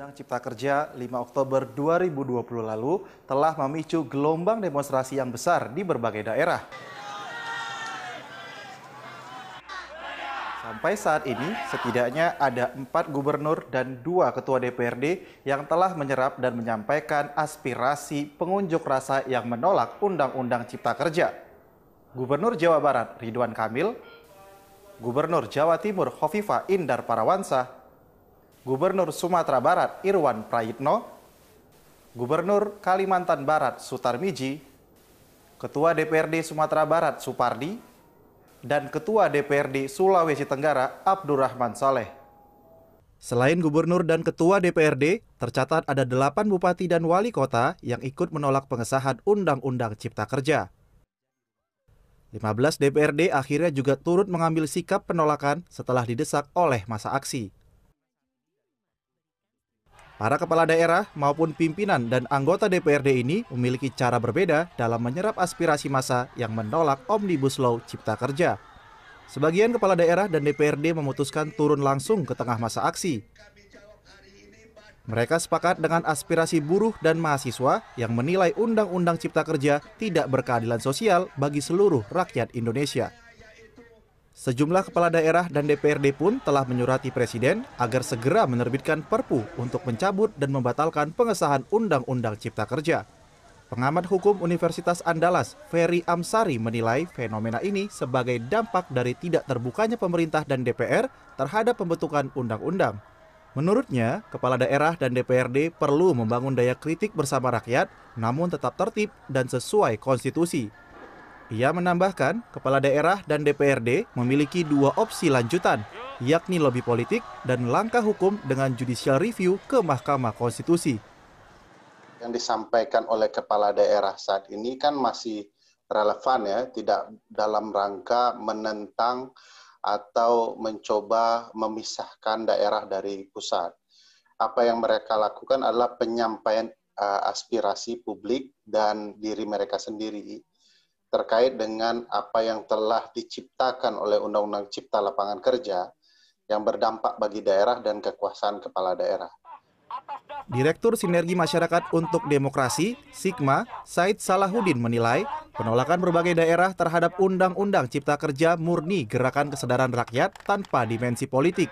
Undang-Undang Cipta Kerja 5 Oktober 2020 lalu telah memicu gelombang demonstrasi yang besar di berbagai daerah. Sampai saat ini, setidaknya ada 4 gubernur dan 2 ketua DPRD yang telah menyerap dan menyampaikan aspirasi pengunjuk rasa yang menolak Undang-Undang Cipta Kerja. Gubernur Jawa Barat Ridwan Kamil, Gubernur Jawa Timur Khofifah Indar Parawansa, Gubernur Sumatera Barat Irwan Prayitno, Gubernur Kalimantan Barat Sutar Miji, Ketua DPRD Sumatera Barat Supardi, dan Ketua DPRD Sulawesi Tenggara Abdurrahman Saleh. Selain gubernur dan ketua DPRD, tercatat ada 8 bupati dan wali kota yang ikut menolak pengesahan Undang-Undang Cipta Kerja. 15 DPRD akhirnya juga turut mengambil sikap penolakan setelah didesak oleh massa aksi. Para kepala daerah maupun pimpinan dan anggota DPRD ini memiliki cara berbeda dalam menyerap aspirasi massa yang menolak Omnibus Law Cipta Kerja. Sebagian kepala daerah dan DPRD memutuskan turun langsung ke tengah massa aksi. Mereka sepakat dengan aspirasi buruh dan mahasiswa yang menilai Undang-Undang Cipta Kerja tidak berkeadilan sosial bagi seluruh rakyat Indonesia. Sejumlah kepala daerah dan DPRD pun telah menyurati Presiden agar segera menerbitkan Perpu untuk mencabut dan membatalkan pengesahan Undang-Undang Cipta Kerja. Pengamat hukum Universitas Andalas, Ferry Amsari, menilai fenomena ini sebagai dampak dari tidak terbukanya pemerintah dan DPR terhadap pembentukan undang-undang. Menurutnya, kepala daerah dan DPRD perlu membangun daya kritik bersama rakyat, namun tetap tertib dan sesuai konstitusi. Ia menambahkan, kepala daerah dan DPRD memiliki 2 opsi lanjutan, yakni lobby politik dan langkah hukum dengan judicial review ke Mahkamah Konstitusi. Yang disampaikan oleh kepala daerah saat ini kan masih relevan ya, tidak dalam rangka menentang atau mencoba memisahkan daerah dari pusat. Apa yang mereka lakukan adalah penyampaian aspirasi publik dan diri mereka sendiri terkait dengan apa yang telah diciptakan oleh Undang-Undang Cipta Lapangan Kerja yang berdampak bagi daerah dan kekuasaan kepala daerah. Direktur Sinergi Masyarakat untuk Demokrasi, Sigma, Said Salahuddin menilai penolakan berbagai daerah terhadap Undang-Undang Cipta Kerja murni gerakan kesadaran rakyat tanpa dimensi politik.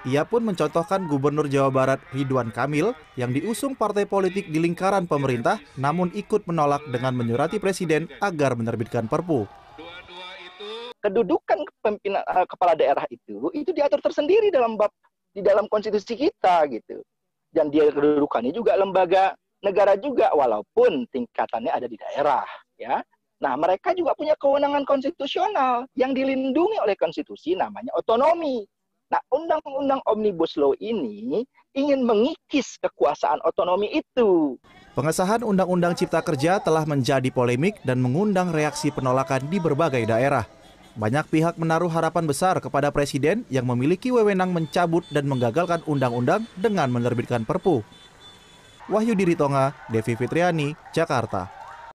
Ia pun mencontohkan Gubernur Jawa Barat Ridwan Kamil yang diusung partai politik di lingkaran pemerintah namun ikut menolak dengan menyurati Presiden agar menerbitkan Perpu. Kedudukan pimpinan kepala daerah itu diatur tersendiri di dalam konstitusi kita gitu. Dan dia kedudukannya juga lembaga negara juga walaupun tingkatannya ada di daerah ya. Nah, mereka juga punya kewenangan konstitusional yang dilindungi oleh konstitusi namanya otonomi. Nah, Undang-Undang Omnibus Law ini ingin mengikis kekuasaan otonomi itu. Pengesahan Undang-Undang Cipta Kerja telah menjadi polemik dan mengundang reaksi penolakan di berbagai daerah. Banyak pihak menaruh harapan besar kepada Presiden yang memiliki wewenang mencabut dan menggagalkan undang-undang dengan menerbitkan Perpu. Wahyudi Ritonga, Devi Fitriani, Jakarta.